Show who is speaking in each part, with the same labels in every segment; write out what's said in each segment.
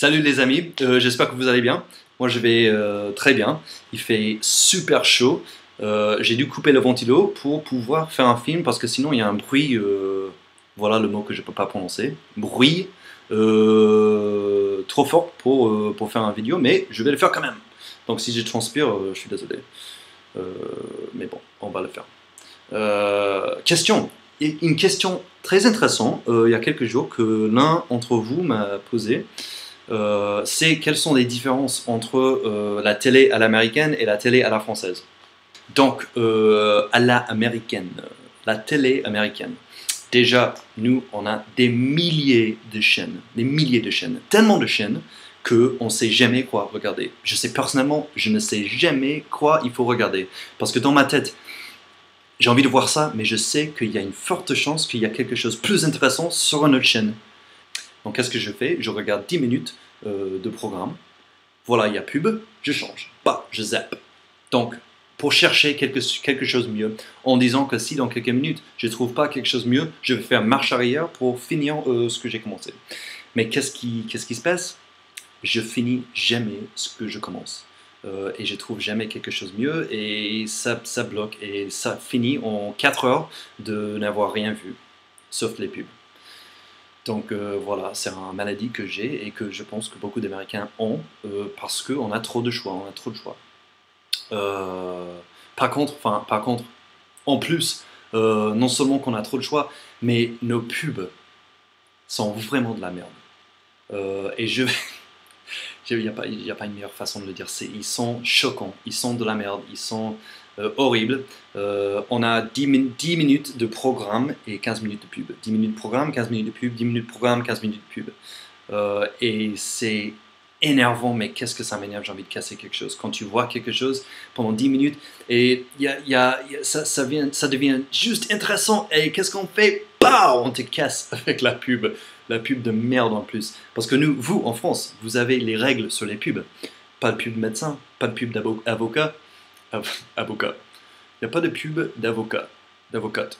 Speaker 1: Salut les amis, j'espère que vous allez bien. Moi je vais très bien. Il fait super chaud. J'ai dû couper le ventilo pour pouvoir faire un film parce que sinon il y a un bruit, voilà le mot que je ne peux pas prononcer, bruit trop fort pour faire un vidéo, mais je vais le faire quand même. Donc si je transpire, je suis désolé. Mais bon, on va le faire. Une question très intéressante, il y a quelques jours que l'un d'entre vous m'a posé. C'est quelles sont les différences entre la télé à l'américaine et la télé à la française. Donc, à la américaine, la télé américaine. Déjà, nous, on a des milliers de chaînes, tellement de chaînes qu'on ne sait jamais quoi regarder. Je sais personnellement, je ne sais jamais quoi il faut regarder. Parce que dans ma tête, j'ai envie de voir ça, mais je sais qu'il y a une forte chance qu'il y a quelque chose de plus intéressant sur une autre chaîne. Donc qu'est-ce que je fais? Je regarde 10 minutes de programme. Voilà, il y a pub, je change. Bah, je zappe. Donc, pour chercher quelque chose de mieux, en disant que si dans quelques minutes, je ne trouve pas quelque chose de mieux, je vais faire marche arrière pour finir ce que j'ai commencé. Mais qu'est-ce qui se passe? Je finis jamais ce que je commence. Et je trouve jamais quelque chose de mieux et ça bloque. Et ça finit en 4 heures de n'avoir rien vu, sauf les pubs. Donc voilà, c'est une maladie que j'ai et que je pense que beaucoup d'Américains ont parce qu'on a trop de choix, Par contre, en plus, non seulement qu'on a trop de choix, mais nos pubs sont vraiment de la merde. Et il n'y a pas une meilleure façon de le dire. Ils sont choquants, ils sont de la merde, ils sont horribles. On a 10 minutes de programme et 15 minutes de pub. 10 minutes de programme, 15 minutes de pub, 10 minutes de programme, 15 minutes de pub. Et c'est énervant, mais qu'est-ce que ça m'énerve, j'ai envie de casser quelque chose. Quand tu vois quelque chose pendant 10 minutes et ça devient juste intéressant et qu'est-ce qu'on fait? Bah, on te casse avec la pub de merde en plus. Parce que vous, en France, vous avez les règles sur les pubs. Pas de pub de médecin, pas de pub d'avocat. Avocat. Il n'y a pas de pub d'avocate.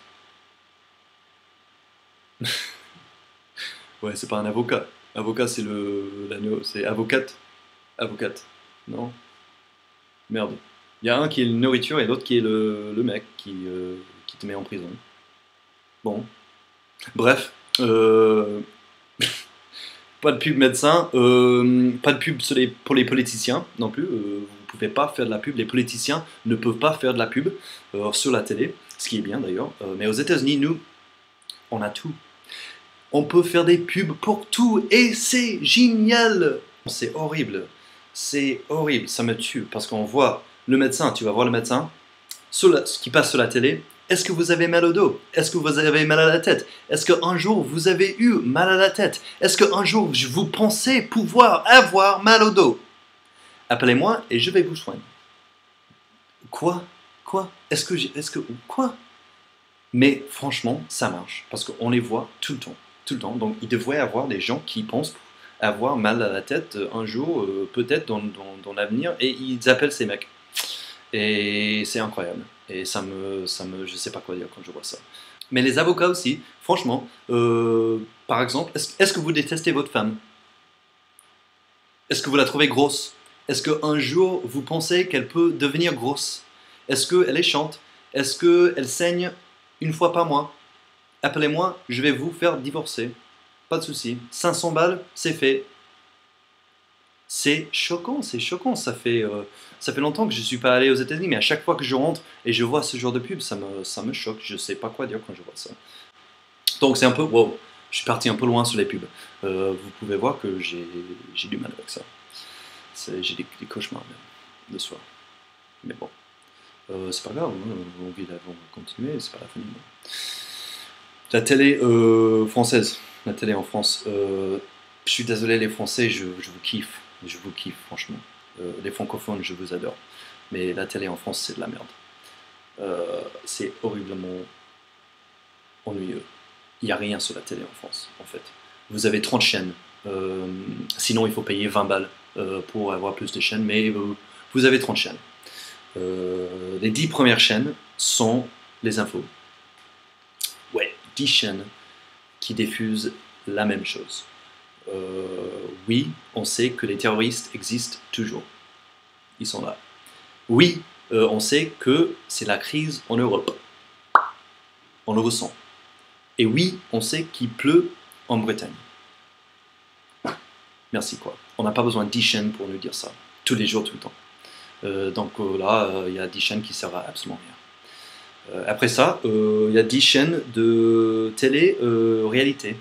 Speaker 1: Ouais, c'est pas un avocat. Avocat, c'est l'agneau, c'est avocate. Avocate. Non? Merde. Il y a un qui est la nourriture et l'autre qui est le mec qui te met en prison. Bon. Bref. Pas de pub médecin, pas de pub pour les politiciens non plus. Vous ne pouvez pas faire de la pub. Les politiciens ne peuvent pas faire de la pub sur la télé, ce qui est bien d'ailleurs. Mais aux États-Unis, nous, on a tout. On peut faire des pubs pour tout et c'est génial. C'est horrible. C'est horrible. Ça me tue parce qu'on voit le médecin. Tu vas voir le médecin ce qui passe sur la télé. Est-ce que vous avez mal au dos? Est-ce que vous avez mal à la tête? Est-ce qu'un jour vous avez eu mal à la tête? Est-ce qu'un jour vous pensez pouvoir avoir mal au dos? Appelez-moi et je vais vous soigner. Quoi? Quoi? Mais franchement, ça marche parce qu'on les voit tout le temps. Donc il devrait y avoir des gens qui pensent avoir mal à la tête un jour, peut-être dans l'avenir, et ils appellent ces mecs. Et c'est incroyable. Et je sais pas quoi dire quand je vois ça. Mais les avocats aussi, franchement, par exemple, est-ce que vous détestez votre femme? Est-ce que vous la trouvez grosse? Est-ce qu'un jour vous pensez qu'elle peut devenir grosse? Est-ce qu'elle est chiante? Est-ce qu'elle saigne une fois par mois? Appelez-moi, je vais vous faire divorcer. Pas de souci. 500 balles, c'est fait. C'est choquant. Ça fait longtemps que je ne suis pas allé aux États-Unis, mais à chaque fois que je rentre et je vois ce genre de pub, ça me choque. Je ne sais pas quoi dire quand je vois ça. Donc c'est un peu, wow, je suis parti un peu loin sur les pubs. Vous pouvez voir que j'ai du mal avec ça. J'ai des cauchemars même, le soir. Mais bon, c'est pas grave, on va continuer, c'est pas la fin du monde. La télé française, la télé en France, je suis désolé les Français, je vous kiffe. Je vous kiffe, franchement. Les francophones, je vous adore. Mais la télé en France, c'est de la merde. C'est horriblement ennuyeux. Il n'y a rien sur la télé en France, en fait. Vous avez 30 chaînes. Sinon, il faut payer 20 balles pour avoir plus de chaînes. Mais vous avez 30 chaînes. Les 10 premières chaînes sont les infos. Ouais, 10 chaînes qui diffusent la même chose. Oui, on sait que les terroristes existent toujours. Ils sont là. Oui, on sait que c'est la crise en Europe. On le ressent. Et oui, on sait qu'il pleut en Bretagne. Merci quoi. On n'a pas besoin de 10 chaînes pour nous dire ça. Tous les jours, tout le temps. Là, il y a 10 chaînes qui servent à absolument rien. Après ça, il y a 10 chaînes de télé-réalité.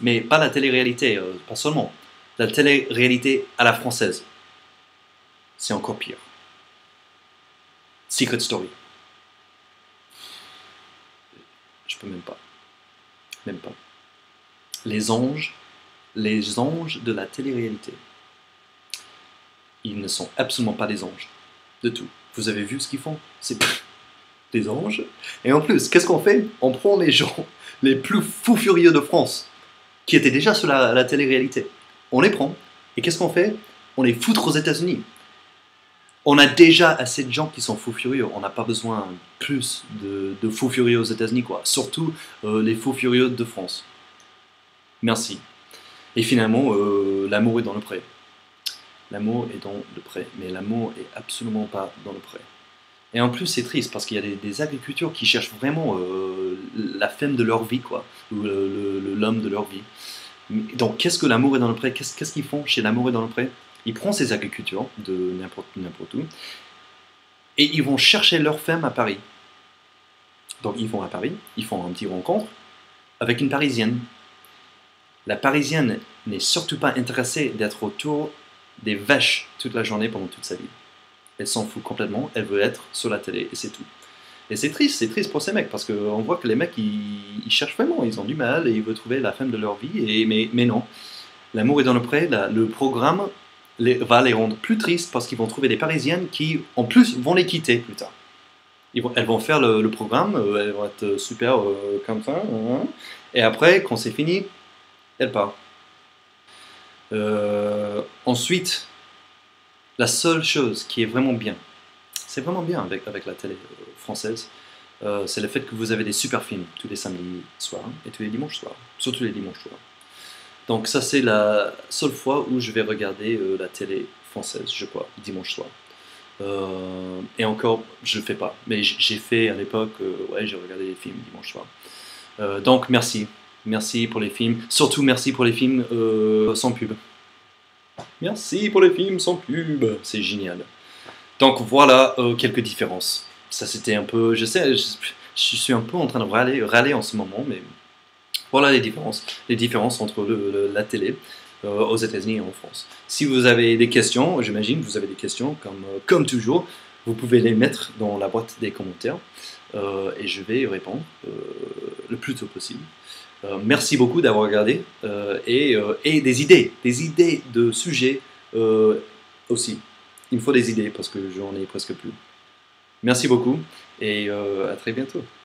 Speaker 1: Mais pas la télé-réalité, pas seulement. La télé-réalité à la française. C'est encore pire. Secret Story. Je peux même pas. Même pas. Les anges de la télé-réalité. Ils ne sont absolument pas des anges. De tout. Vous avez vu ce qu'ils font? C'est des anges. Et en plus, qu'est-ce qu'on fait? On prend les gens les plus fous furieux de France, qui étaient déjà sur la télé-réalité. On les prend. Et qu'est-ce qu'on fait? On les foutre aux États-Unis. On a déjà assez de gens qui sont fous furieux. On n'a pas besoin plus de fous furieux aux États-Unis, quoi. Surtout les fous furieux de France. Merci. Et finalement, l'amour est dans le pré. L'amour est dans le pré. Mais l'amour est absolument pas dans le pré. Et en plus, c'est triste parce qu'il y a des agriculteurs qui cherchent vraiment la femme de leur vie, quoi. Ou l'homme de leur vie. Donc, qu'est-ce que l'amour est dans le pré? Qu'est-ce qu'ils font chez l'amour est dans le pré? Ils prennent ces agriculteurs de n'importe où et ils vont chercher leur femme à Paris. Donc ils vont à Paris, ils font un petit rencontre avec une Parisienne. La Parisienne n'est surtout pas intéressée d'être autour des vaches toute la journée pendant toute sa vie. Elle s'en fout complètement, elle veut être sur la télé et c'est tout. Et c'est triste pour ces mecs parce qu'on voit que les mecs ils cherchent vraiment, ils ont du mal et ils veulent trouver la femme de leur vie, mais non. L'amour est dans le pré, le programme va les rendre plus tristes parce qu'ils vont trouver des Parisiennes qui, en plus, vont les quitter plus tard. Elles vont faire le programme, elles vont être super comme ça, et après, quand c'est fini, elles partent. Ensuite, la seule chose qui est vraiment bien, c'est vraiment bien avec la télé française, c'est le fait que vous avez des super films tous les samedis soirs et tous les dimanches soirs, surtout les dimanches soirs. Donc ça c'est la seule fois où je vais regarder la télé française, je crois, dimanche soir. Et encore, je le fais pas. Mais j'ai fait à l'époque, ouais, j'ai regardé les films dimanche soir. Donc merci. Merci pour les films. Surtout merci pour les films sans pub. Merci pour les films sans pub. C'est génial. Donc voilà quelques différences. Ça c'était un peu... Je sais, je suis un peu en train de râler en ce moment, mais... Voilà les différences entre la télé aux États-Unis et en France. Si vous avez des questions, j'imagine que vous avez des questions, comme toujours, vous pouvez les mettre dans la boîte des commentaires et je vais y répondre le plus tôt possible. Merci beaucoup d'avoir regardé et des idées de sujets aussi. Il me faut des idées parce que j'en ai presque plus. Merci beaucoup et à très bientôt.